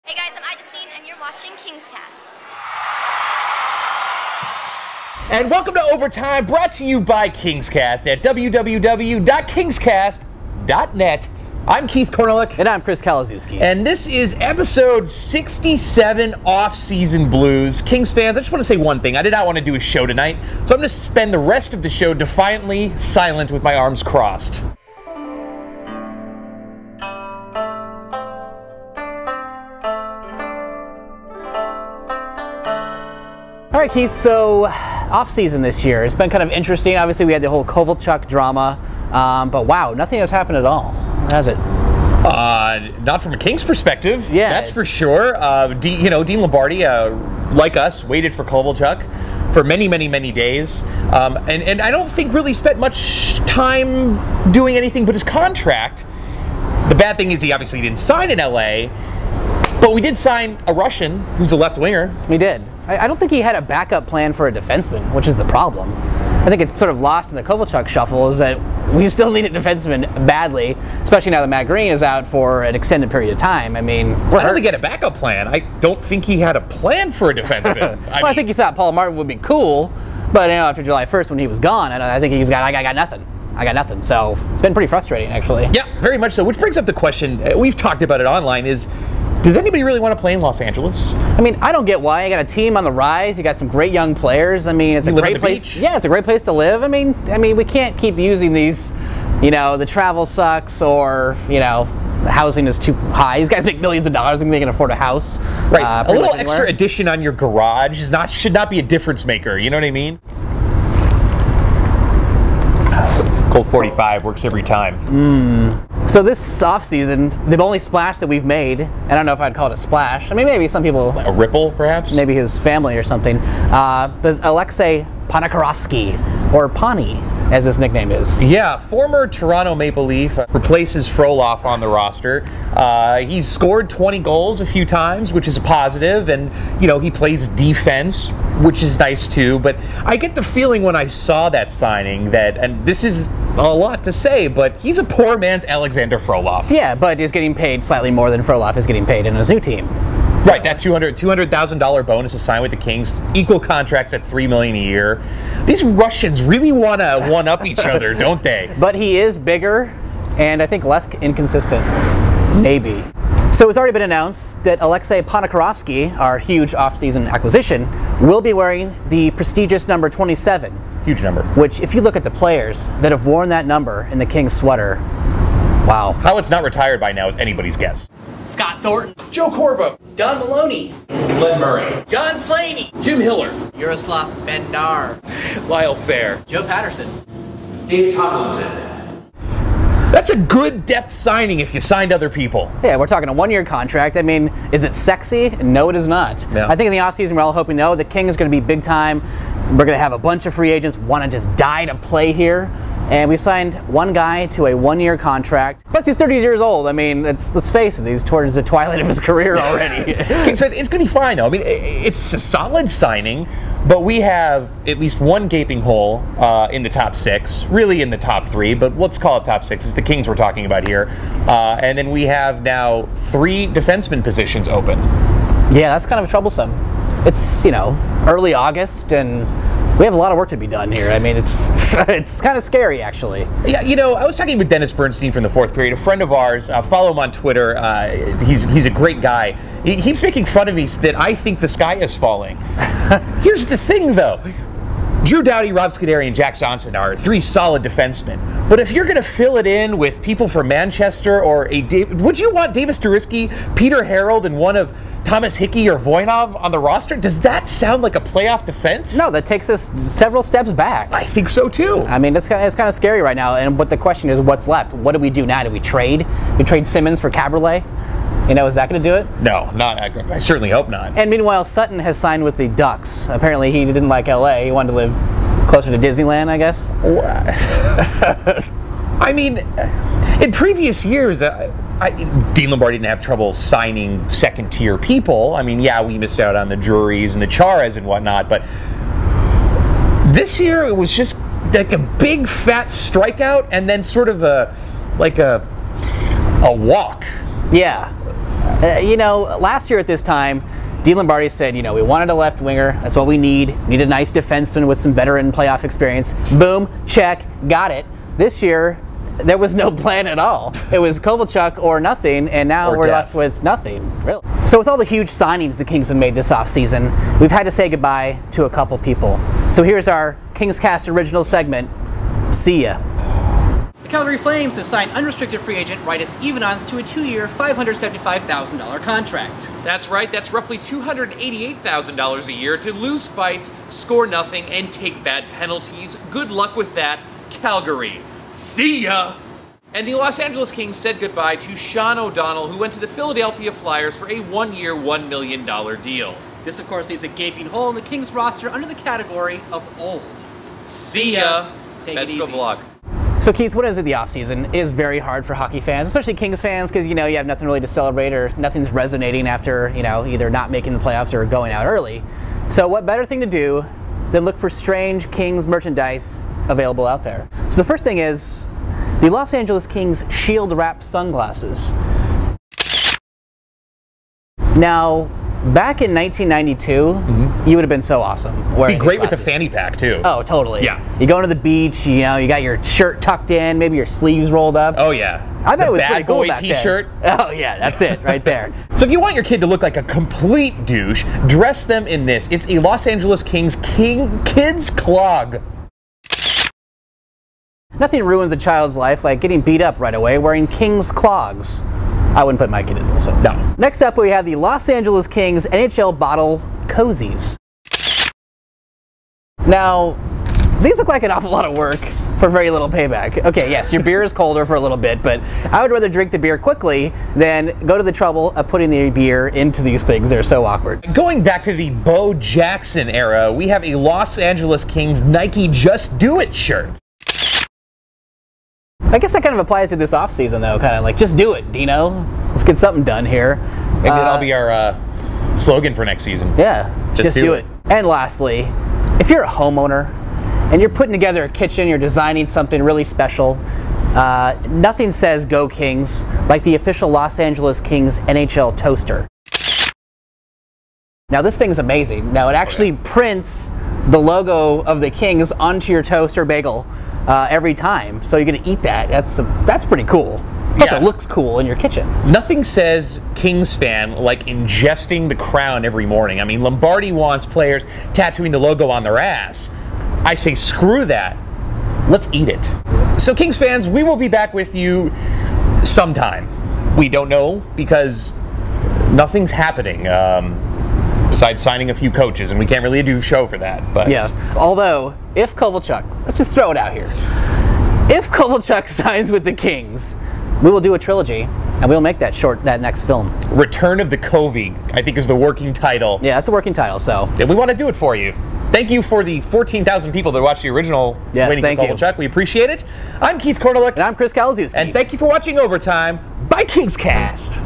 Hey guys, I'm Justine, and you're watching KingsCast. And welcome to Overtime, brought to you by KingsCast at www.kingscast.net. I'm Keith Korneluk. And I'm Chris Kalazewski. And this is episode 67, Off-Season Blues. Kings fans, I just want to say one thing. I did not want to do a show tonight, so I'm going to spend the rest of the show defiantly silent with my arms crossed. All right, Keith, so off-season this year. It's been kind of interesting. Obviously, we had the whole Kovalchuk drama, but wow, nothing has happened at all, has it? Not from a Kings perspective, yeah, that's for sure. Dean Lombardi, like us, waited for Kovalchuk for many, many, many days, and I don't think really spent much time doing anything but his contract. The bad thing is he obviously didn't sign in LA, but we did sign a Russian who's a left winger. We did. I don't think he had a backup plan for a defenseman, which is the problem. I think it's sort of lost in the Kovalchuk shuffle is that we still need a defenseman badly, especially now that Matt Green is out for an extended period of time. I mean, I don't think he had a backup plan. I don't think he had a plan for a defenseman. I think he thought Paul Martin would be cool, but after July 1st when he was gone, I think I got nothing. I got nothing. So it's been pretty frustrating, actually. Yeah, very much so. Which brings up the question, we've talked about it online, is does anybody really want to play in Los Angeles? I mean, I don't get why. You got a team on the rise. You got some great young players. I mean, it's a great place. Beach? Yeah, it's a great place to live. I mean, we can't keep using these. The travel sucks, or the housing is too high. These guys make millions of dollars and they can afford a house. Right. A little extra addition on your garage should not be a difference maker. You know what I mean? Colt 45 works every time. So this offseason, the only splash that we've made, and I don't know if I'd call it a splash. I mean, maybe some people... A ripple, perhaps? Maybe his family or something. There's Alexei Ponikarovsky, or Pani, as his nickname is. Yeah, former Toronto Maple Leaf, replaces Frolov on the roster. He's scored 20 goals a few times, which is a positive, and, he plays defense, which is nice too, but I get the feeling when I saw that signing that, and this is a lot to say, but he's a poor man's Alexander Frolov. Yeah, but he's getting paid slightly more than Frolov is getting paid in his new team. Right, that $200,000 bonus is signed with the Kings, equal contracts at $3 million a year. These Russians really want to one-up each other, don't they? But he is bigger, and I think less inconsistent. Maybe. So it's already been announced that Alexei Ponikarovsky, our huge off-season acquisition, will be wearing the prestigious number 27. Huge number. Which, if you look at the players that have worn that number in the Kings sweater, wow. How it's not retired by now is anybody's guess. Scott Thornton, Joe Corvo, Don Maloney, Glenn Murray, John Slaney, Jim Hiller, Yaroslav Bendar, Lyle Fair, Joe Patterson, Dave Tomlinson. That's a good depth signing if you signed other people. Yeah, we're talking a one-year contract. I mean, is it sexy? No, it is not. No. I think in the offseason we're all hoping, the King is going to be big time. We're going to have a bunch of free agents want to just die to play here. And we signed one guy to a one-year contract. Plus, he's 30 years old. I mean, let's face it, he's towards the twilight of his career already. It's going to be fine, though. I mean, it's a solid signing, but we have at least one gaping hole in the top six, really in the top three, but let's call it top six. It's the Kings we're talking about here. And then we have now 3 defenseman positions open. Yeah, that's kind of troublesome. It's, early August, and we have a lot of work to be done here. I mean, it's kind of scary, actually. Yeah, I was talking with Dennis Bernstein from the Fourth Period, a friend of ours. Follow him on Twitter. He's a great guy. He keeps making fun of me that I think the sky is falling. Here's the thing, though. Drew Doughty, Rob Scuderi, and Jack Johnson are 3 solid defensemen. But if you're going to fill it in with people from Manchester or would you want Davis Duriski, Peter Harold, and one of Thomas Hickey or Voinov on the roster? Does that sound like a playoff defense? No, that takes us several steps back. I think so too. I mean, it's kind of scary right now. And but the question is, what's left? What do we do now? Do we trade? We trade Simmons for Cabriolet? Is that going to do it? No, I certainly hope not. And meanwhile, Sutton has signed with the Ducks. Apparently, he didn't like LA. He wanted to live closer to Disneyland, I guess. I mean, in previous years, Dean Lombardi didn't have trouble signing second-tier people. I mean, yeah, we missed out on the Drurys and the Charas and whatnot, but this year it was just like a big fat strikeout and then sort of a walk. Yeah. You know, last year at this time, D. Lombardi said, you know, we wanted a left winger. That's what we need. We need a nice defenseman with some veteran playoff experience. Boom, check, got it. This year, there was no plan at all. It was Kovalchuk or nothing, and now we're left with nothing, really. So with all the huge signings the Kings have made this offseason, we've had to say goodbye to a couple people. So here's our KingsCast original segment, See Ya. The Calgary Flames have signed unrestricted free agent Rytis Ivanons to a 2-year, $575,000 contract. That's right, that's roughly $288,000 a year to lose fights, score nothing, and take bad penalties. Good luck with that, Calgary. See ya! And the Los Angeles Kings said goodbye to Sean O'Donnell, who went to the Philadelphia Flyers for a 1-year, $1 million deal. This, of course, leaves a gaping hole in the Kings roster under the category of old. See ya! Best of luck. So Keith, what is it the offseason? It is very hard for hockey fans, especially Kings fans, because, you know, you have nothing really to celebrate or nothing's resonating after, you know, either not making the playoffs or going out early. So what better thing to do than look for strange Kings merchandise available out there? So the first thing is the Los Angeles Kings shield-wrapped sunglasses. Now, back in 1992, you would have been so awesome. Be great with the fanny pack, too. Oh, totally. Yeah. You go to the beach, you know, you got your shirt tucked in, maybe your sleeves rolled up. Oh, yeah. I bet it was pretty cool back then. T-shirt. Oh, yeah, that's it right there. So if you want your kid to look like a complete douche, dress them in this. It's a Los Angeles Kings kids clog. Nothing ruins a child's life like getting beat up right away wearing Kings clogs. I wouldn't put my kid in those. So. No. Next up, we have the Los Angeles Kings NHL bottle cozies. Now, these look like an awful lot of work for very little payback. Okay, yes, your beer is colder for a little bit, but I would rather drink the beer quickly than go to the trouble of putting the beer into these things. They're so awkward. Going back to the Bo Jackson era, we have a Los Angeles Kings Nike Just Do It shirt. I guess that kind of applies to this offseason, though, kind of like, just do it, Dino. Let's get something done here. Maybe that'll be our slogan for next season. Yeah, just do it. And lastly, if you're a homeowner and you're putting together a kitchen, you're designing something really special, nothing says Go Kings like the official Los Angeles Kings NHL toaster. Now, this thing's amazing. Now, it actually prints the logo of the Kings onto your toast or bagel every time, so you're gonna eat that. That's pretty cool. Plus, it looks cool in your kitchen. Nothing says Kings fan like ingesting the crown every morning. I mean, Lombardi wants players tattooing the logo on their ass. I say screw that. Let's eat it. So, Kings fans, we will be back with you sometime. We don't know because nothing's happening. Besides signing a few coaches, and we can't really do a show for that. But yeah. Although, if Kovalchuk, let's just throw it out here. If Kovalchuk signs with the Kings, we will do a trilogy, and we'll make that next film. Return of the Covey, I think, is the working title. Yeah, that's a working title. So, and we want to do it for you. Thank you for the 14,000 people that watched the original Waiting for Kovalchuk. We appreciate it. I'm Keith Korneluk. And I'm Chris Kalazewski. And thank you for watching Overtime by KingsCast.